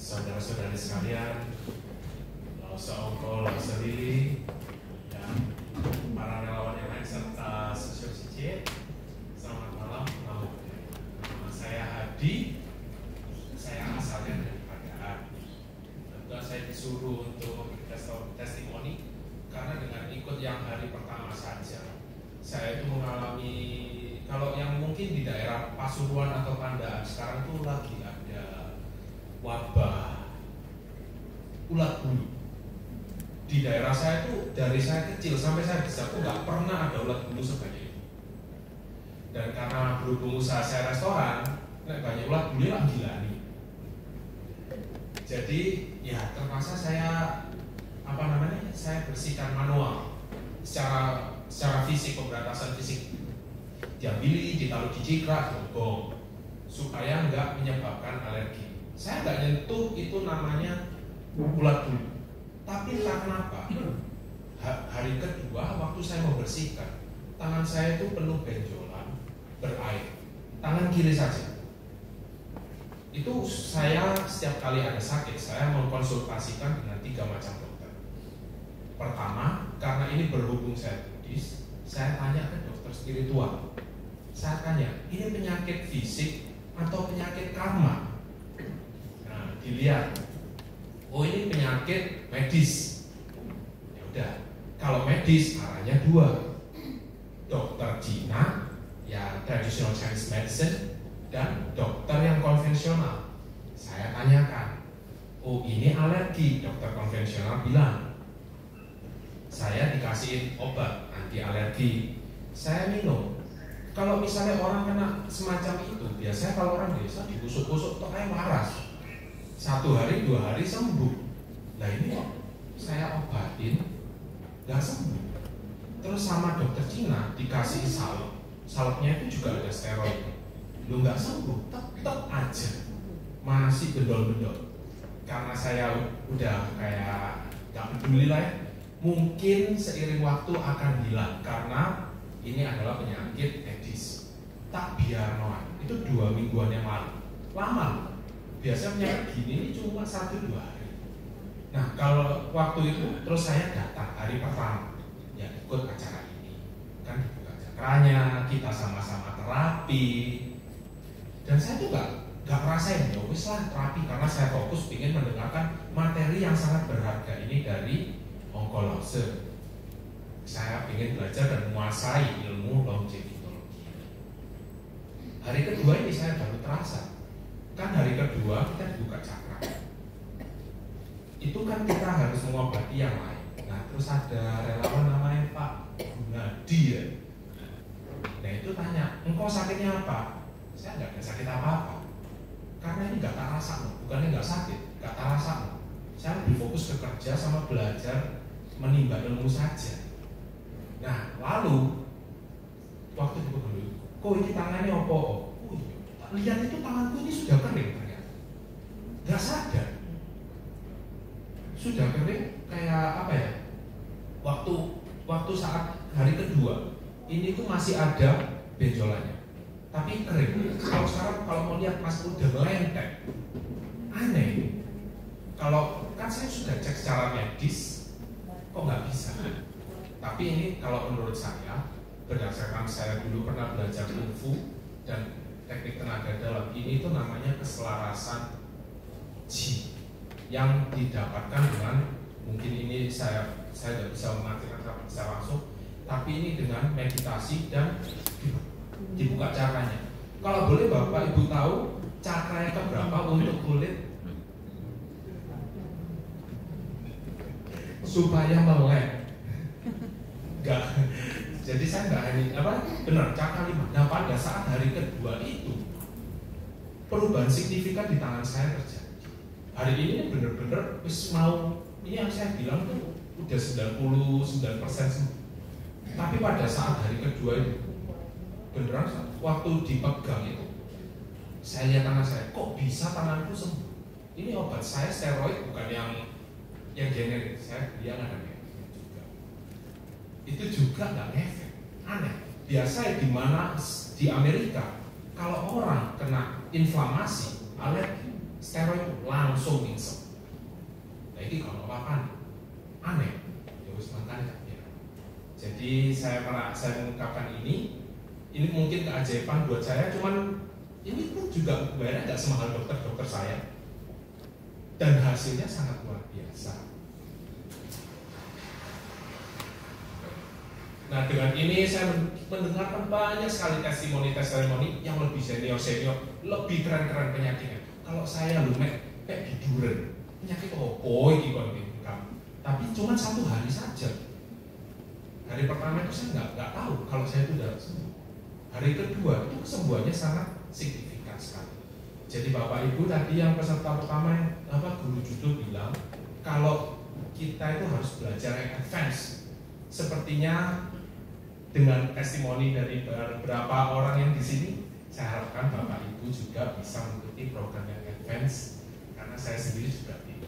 saudara-saudari sekalian, seongkol, selili, dan para relawan yang lain serta sosial CC. Selamat malam, nama saya Hadi. Saya asalnya dari Padang. Tentu saya disuruh untuk testimoni karena dengan ikut yang hari pertama saja, saya itu mengalami, kalau yang mungkin di daerah Pasuruan atau Pandaan sekarang itu lagi ada wabah ulat bulu. Di daerah saya itu dari saya kecil sampai saya besar tuh nggak pernah ada ulat bulu sebanyak itu. Dan karena berhubung usaha saya restoran, banyak ulat bulu lah gila nih. Jadi ya terpaksa saya saya bersihkan manual secara fisik, pemberantasan fisik. Diambil, ditaruh di cikrak, digogong supaya nggak menyebabkan alergi. Saya nggak nyentuh itu namanya ulat bulu. Tapi karena apa? Hari kedua waktu saya membersihkan, tangan saya itu penuh benjolan, berair. Tangan kiri saja. Itu saya setiap kali ada sakit, saya mengkonsultasikan dengan 3 macam dokter. Pertama, karena ini berhubung saya Buddhis, saya tanya ke dokter spiritual. Saya tanya, ini penyakit fisik atau penyakit karma? Nah, dilihat. Oh, ini penyakit medis. Ya udah, kalau medis arahnya 2. Dokter Cina, ya traditional Chinese medicine, dan dokter yang konvensional. Saya tanyakan, oh ini alergi, dokter konvensional bilang. Saya dikasih obat anti alergi, saya minum. Kalau misalnya orang kena semacam itu, biasanya kalau orang desa digusuk-gusuk tuh kayak waras. 1 hari 2 hari sembuh. Nah ini saya obatin nggak sembuh. Terus sama dokter Cina dikasih salep, salepnya itu juga ada steroid. Lu nggak sembuh, tetap aja masih bendol-bendol. Karena saya udah kayak nggak peduli lah ya. Mungkin seiring waktu akan hilang karena ini adalah penyakit medis. Tak biar noan. Itu 2 mingguan yang lalu. Lama. Biasanya penyakit gini ini cuma 1-2 hari. Nah kalau waktu itu terus saya datang hari pertama, ya ikut acara ini. Kan dibuka cakranya, kita sama-sama terapi. Dan saya tuh nggak ngerasain, ya wis lah terapi karena saya fokus ingin mendengarkan materi yang sangat berharga ini dari onkolose. Saya ingin belajar dan menguasai ilmu longevitologi. Hari kedua ini saya baru terasa. Kan hari kedua kita dibuka cakra. Itu kan kita harus mengobati yang lain. Nah terus ada relawan namanya Pak Gunadi ya. Nah itu tanya, engkau sakitnya apa? Saya nggak ada sakit apa-apa. Karena ini nggak tak rasa loh, bukannya nggak sakit, nggak tak rasa loh. Saya lebih fokus ke kerja sama belajar menimba ilmu saja. Nah lalu waktu itu dulu, kok ini tangannya apa? Oh iya, lihat itu tanganku ini sudah kering ternyata. Nggak sadar. Sudah kering kayak apa ya? Waktu saat hari kedua ini tuh masih ada benjolannya, tapi kering. Kalau sekarang kalau mau lihat Mas udah melentek, aneh. Kalau kan saya sudah cek secara medis, kok nggak bisa? Tapi ini kalau menurut saya, berdasarkan saya dulu pernah belajar kungfu dan teknik tenaga dalam, ini itu namanya keselarasan Qi yang didapatkan dengan, mungkin ini saya tidak bisa mengartikan secara langsung, tapi ini dengan meditasi dan dibuka cakranya. Kalau boleh Bapak Ibu tahu cakra yang keberapa untuk kulit supaya melek? Enggak. Jadi saya nggak benar cakra 5. Nah pada saat hari kedua itu perubahan signifikan di tangan saya terjadi. Hari ini benar-benar ini yang saya bilang tuh udah 99% sembuh. Tapi pada saat hari kedua itu beneran waktu dipegang itu saya lihat tangan saya, kok bisa tanganku sembuh? Ini obat saya steroid, bukan yang generik. Saya dia nggak ada juga. Itu juga nggak ngefek. Aneh. Biasa di mana di Amerika kalau orang kena inflamasi, alergi, steroid langsung ningsep. Nah ini kalau apa aneh, ya wis makanya ya. Jadi saya mengungkapkan ini mungkin keajaiban buat saya, cuman ini pun juga sebenarnya nggak semahal dokter saya, dan hasilnya sangat luar biasa. Nah dengan ini saya mendengarkan banyak sekali testimoni yang lebih senior, lebih keren penyakitnya. Kalau saya kayak diduren, penyakit opo iki kon kamu. Tapi cuma 1 hari saja. Hari pertama itu saya nggak tahu kalau saya itu sudah sembuh. Hari kedua itu kesembuhannya sangat signifikan sekali. Jadi Bapak Ibu tadi yang peserta pertama guru judul bilang kalau kita itu harus belajar yang advance. Sepertinya dengan testimoni dari beberapa orang yang di sini, saya harapkan Bapak Ibu juga bisa mengikuti program yang advance, karena saya sendiri juga tidak.